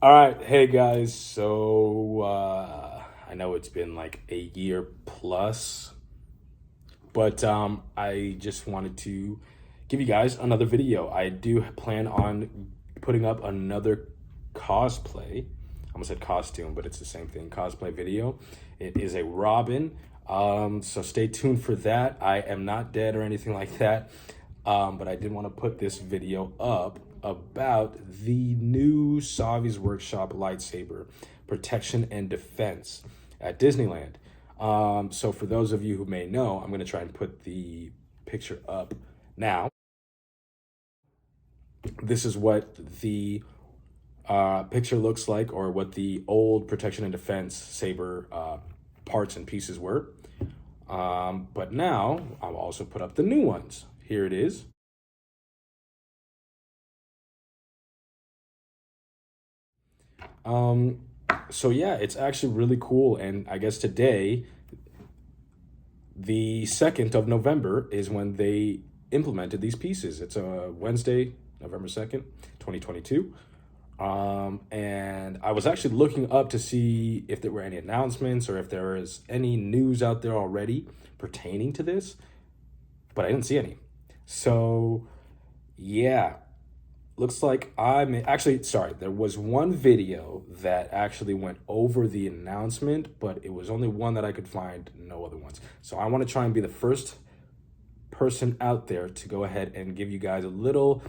All right, hey guys. So I know it's been like a year plus, but I just wanted to give you guys another video. I do plan on putting up another cosplay. I almost said costume, but it's the same thing. Cosplay video. It is a Robin. So stay tuned for that. I am not dead or anything like that. But I did want to put this video up about the new Savi's Workshop Lightsaber Protection and Defense at Disneyland. So for those of you who may know, I'm going to try and put the picture up now. This is what the picture looks like, or what the old Protection and Defense saber parts and pieces were. But now I'll also put up the new ones. Here it is. So yeah, it's actually really cool. And I guess today, the 2nd of November, is when they implemented these pieces. It's a Wednesday, November 2nd, 2022. And I was actually looking up to see if there were any announcements or if there is any news out there already pertaining to this, but I didn't see any. So yeah, looks like there was one video that actually went over the announcement, but it was only one that I could find, no other ones. So I want to try and be the first person out there to go ahead and give you guys a little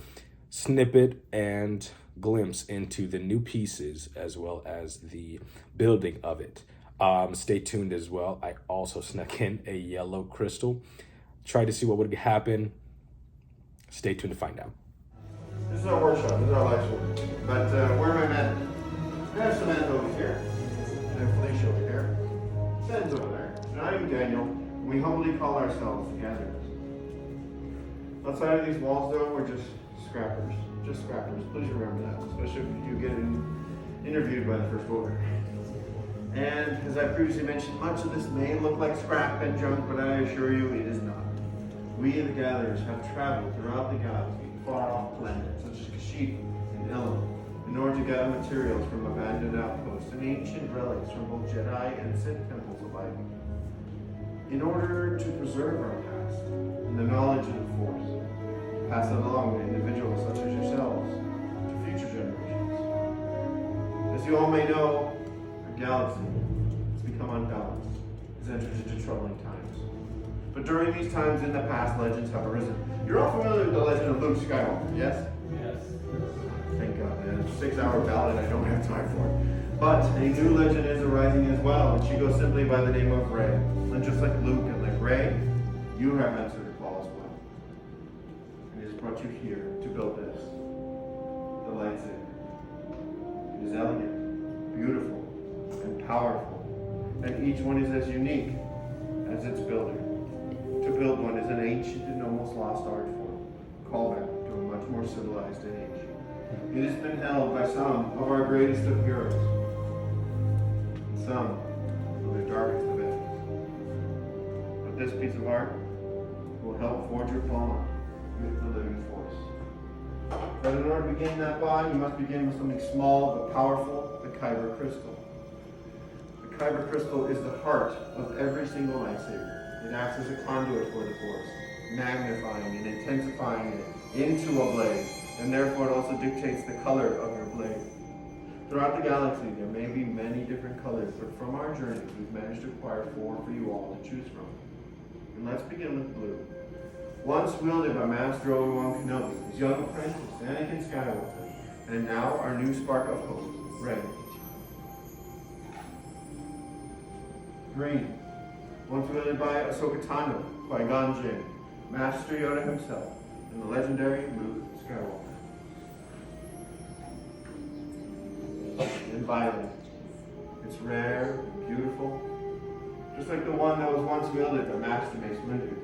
snippet and glimpse into the new pieces as well as the building of it. Stay tuned as well. I also snuck in a yellow crystal. Tried to see what would happen. Stay tuned to find out. This is our workshop, this is our lightsaber. But where are my men? I have Samantha over here. I have Felicia over here. Ben's over there. And I'm Daniel. And we humbly call ourselves the Gatherers. Outside of these walls, though, we're just scrappers. Just scrappers. Please remember that, especially if you get interviewed by the First Order. And as I previously mentioned, much of this may look like scrap and junk, but I assure you it is not. We, the Gatherers, have traveled throughout the galaxy, far-off planets such as Kashyyyk and Ilum, in order to gather materials from abandoned outposts and ancient relics from both Jedi and Sith temples alike, in order to preserve our past and the knowledge of the Force, pass it along to individuals such as yourselves, to future generations. As you all may know, our galaxy has become unbalanced, has entered into troubling times. But during these times in the past, legends have arisen. You're all familiar with the legend of Luke Skywalker, yes? Yes. Thank God, man. It's a 6-hour ballad I don't have time for. But a new legend is arising as well, and she goes simply by the name of Rey. And just like Luke and like Rey, you have answered her call as well. And it has brought you here to build this, the lightsaber. It is elegant, beautiful, and powerful. And each one is as unique as its builder. To build one is an ancient and almost lost art form, callback to a much more civilized age. It has been held by some of our greatest of heroes, and some of their darkest of enemies. But this piece of art will help forge your bond with the living Force. But in order to begin that bond, you must begin with something small but powerful, the Kyber crystal. The Kyber crystal is the heart of every single lightsaber. It acts as a conduit for the Force, magnifying and intensifying it into a blade, and therefore it also dictates the color of your blade. Throughout the galaxy, there may be many different colors, but from our journey, we've managed to acquire 4 for you all to choose from. And let's begin with blue. Once wielded by Master Obi-Wan Kenobi, his young apprentice, Anakin Skywalker, and now our new spark of hope, Rey. Green. Once wielded by Ahsoka Tano, Qui-Gon Jinn, Master Yoda himself, and the legendary Luke Skywalker. And violet. It's rare and beautiful, just like the one that was once wielded by Master Mace Windu.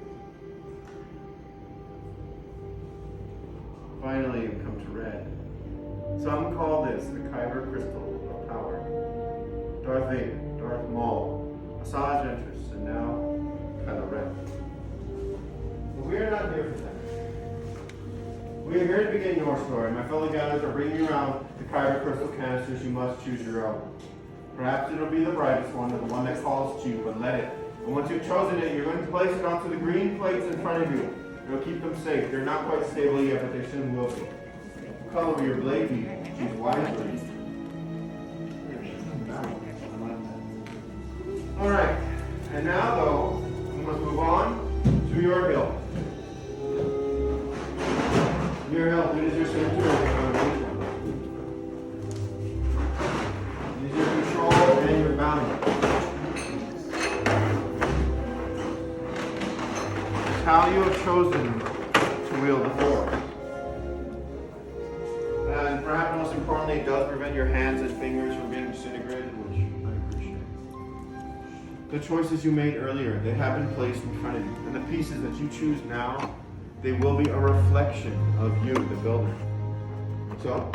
Finally, we come to red. Some call this the Kyber crystal of power. Darth Vader, Darth Maul, Asajj Ventress, and now Kylo Ren. But we are not here for that. We are here to begin your story. My fellow gatherers are bringing you around the Kyber crystal canisters, you must choose your own. Perhaps it'll be the brightest one or the one that calls to you, but let it. And once you've chosen it, you're going to place it onto the green plates in front of you. It'll keep them safe. They're not quite stable yet, but they soon will be. What color will your blade be? Choose wisely. Alright, and now though, we must move on to your hilt. Your hilt, it is your center. It is your control and your balance. It's how you have chosen to wield the force. And perhaps most importantly, it does prevent your hands and fingers from being disintegrated, which I appreciate. The choices you made earlier, they have been placed in front of you. And the pieces that you choose now, they will be a reflection of you, the builder. So,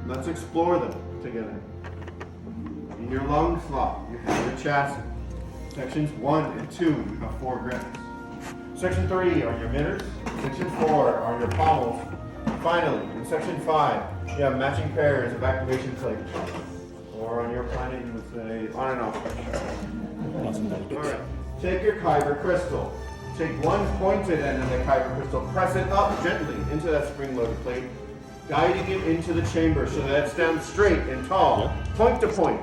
let's explore them together. In your lung slot, you have your chassis. Sections 1 and 2, you have 4 grips. Section 3 are your mitters. Section 4 are your pommels. Finally, in section 5, you have matching pairs of activation plates. Or on your planet, you would say on and off. Alright, take your Kyber crystal. Take one pointed end of the Kyber crystal, press it up gently into that spring-loaded plate, guiding it into the chamber so that it stands straight and tall, point to point.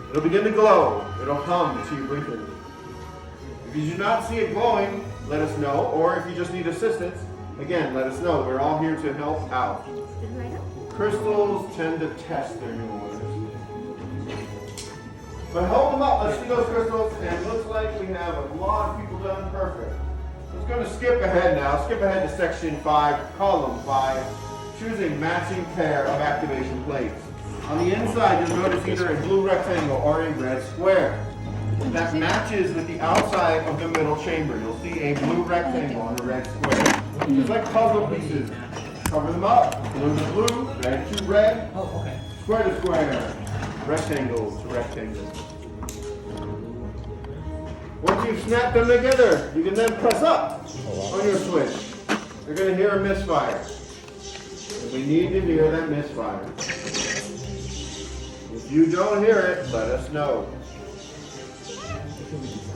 It'll begin to glow. It'll hum to you briefly. If you do not see it glowing, let us know, or if you just need assistance, again, let us know. We're all here to help out. Crystals tend to test their new orders. But hold them up, let's see those crystals, and it looks like we have a lot of people done perfect. Let's go to skip ahead now. Skip ahead to section 5, column 5. Choose a matching pair of activation plates. On the inside, you'll notice either a blue rectangle or a red square. That matches with the outside of the middle chamber. You'll see a blue rectangle and a red square. Just like puzzle pieces. Cover them up. Blue to blue, red to red, square to square, rectangle to rectangle. Once you've snapped them together, you can then press up on your switch. You're going to hear a misfire. And we need to hear that misfire. If you don't hear it, let us know.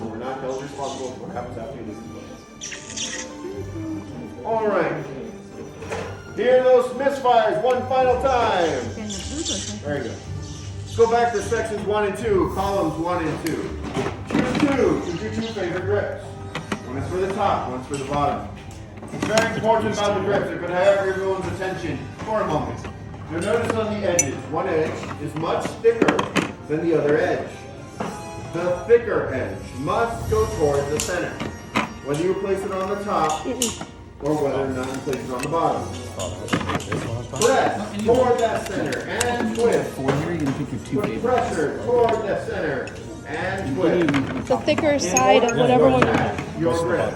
We're not held responsible for what happens after you leave. All right. Hear those misfires one final time. Very good. Let's go back to sections 1 and 2, columns 1 and 2. Choose 2. Choose your 2 favorite grips. One is for the top, one's for the bottom. It's very important about the grips. They're going to have everyone's attention for a moment. You'll notice on the edges, one edge is much thicker than the other edge. The thicker edge must go toward the center. Whether you place it on the top or whether or not you place it on the bottom. Press toward that center and twist. Put pressure toward the center and twist. The thicker side of whatever one. Your grip.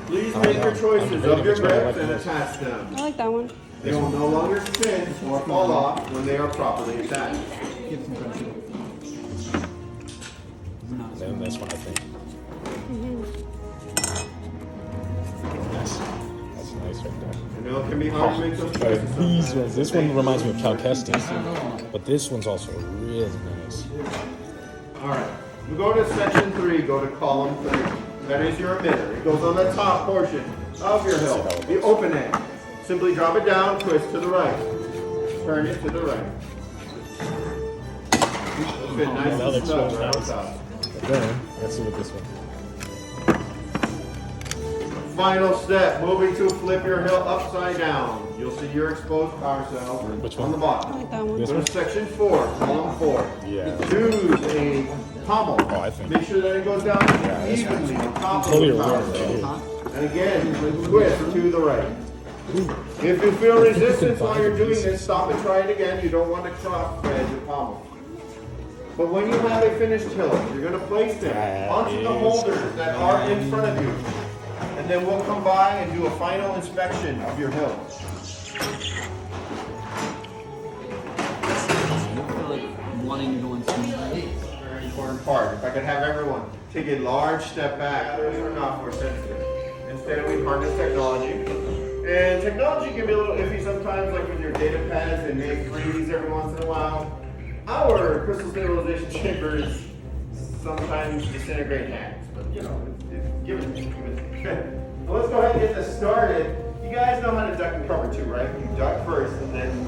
Please make your choices of your grips and attach them. I like that one. They will no longer spin or fall off when they are properly attached. Then this one, I think. That's nice right there. I know it can be hard to make those choices. These ones, this one reminds me of Cal Kestis, but this one's also really nice. Alright, we go to section 3, go to column 3. That is your emitter. It goes on the top portion of your hilt, the open end. Simply drop it down, twist to the right. Turn it to the right. Fit nice and snug right on top. Then, let's see what this one. Final step, moving to flip your hilt upside down. You'll see your exposed power cell on the bottom. I like that one. Go to section 4, column 4. Yeah. Choose a pommel. Oh, I think. Make sure that it goes down evenly on top of Totally the power right. cell. And again, twist to the right. If you feel resistance while you're doing this, stop and try it again. You don't want to cross thread your pommel. But when you have a finished hilt, you're going to place them onto the holders that are in front of you. And then we'll come by and do a final inspection of your hilt. Wanting to go into Very important part. If I could have everyone take a large step back, those are not more sensitive. Instead, we harness technology And technology can be a little iffy sometimes, like with your data pads, they may freeze every once in a while. Our crystal stabilization chambers sometimes disintegrate hands, but you know, give it. So let's go ahead and get this started. You guys know how to duck and cover too, right? You duck first and then...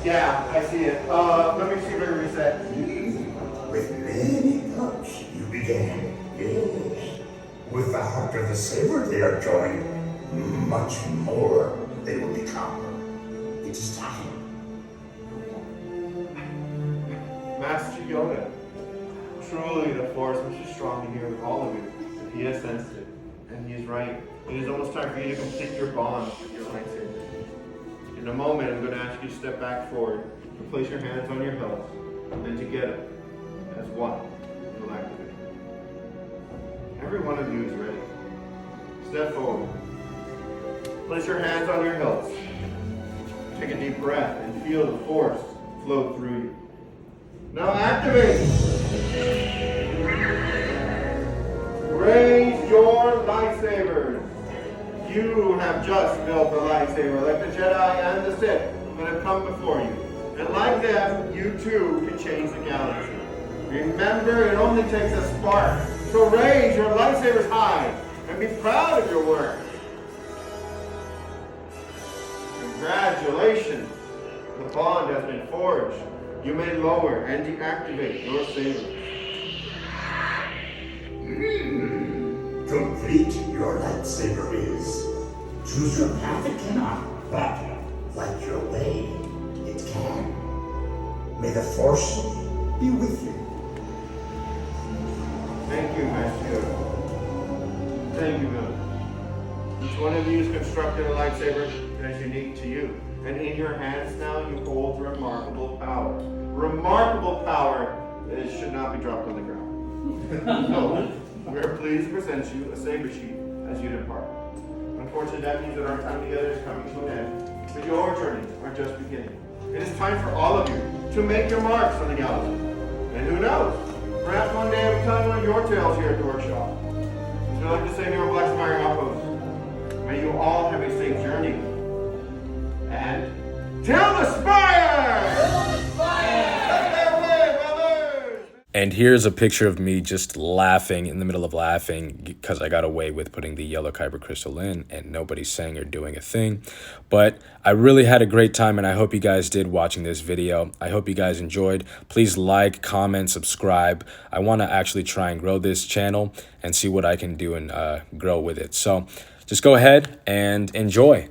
Yeah, I see it. Let me see if I can reset. With many cups you began, yes. With the heart of the saber they are joined, much more they will become. It is time. Master Yoda. Truly, the Force must be strong in here with all of you. If he has sensed it, and he is right. It is almost time for you to complete your bond with your lightsaber. In a moment, I'm going to ask you to step back forward, and place your hands on your hilts, and together, as one, you'll activate. Every one of you is ready. Step forward. Place your hands on your hilts. Take a deep breath and feel the Force flow through you. Now activate! Raise your lightsabers. You have just built a lightsaber like the Jedi and the Sith that have come before you. And like them, you too can change the galaxy. Remember, it only takes a spark. So raise your lightsabers high and be proud of your work. Congratulations. The bond has been forged. You may lower and deactivate your saber. Complete your lightsaber is. Choose your path it cannot, but like your way, it can. May the Force be with you. Thank you, Master. Thank you, Bill. Each one of you has constructed a lightsaber that is unique to you. And in your hands now, you hold remarkable power. Remarkable power that should not be dropped on the ground. So, we are pleased to present you a saber sheath as you depart. Unfortunately, that means that our time together is coming to an end, but your journeys are just beginning. It is time for all of you to make your marks on the galaxy. And who knows, perhaps one day I'll be telling one of your tales here at the workshop. As we like to say here on Black Spire Outpost, may you all have a safe journey. And till the spire! And here's a picture of me just laughing in the middle of laughing because I got away with putting the yellow Kyber crystal in and nobody's saying or doing a thing. But I really had a great time and I hope you guys did watching this video. I hope you guys enjoyed. Please like, comment, subscribe. I want to actually try and grow this channel and see what I can do and grow with it. So just go ahead and enjoy.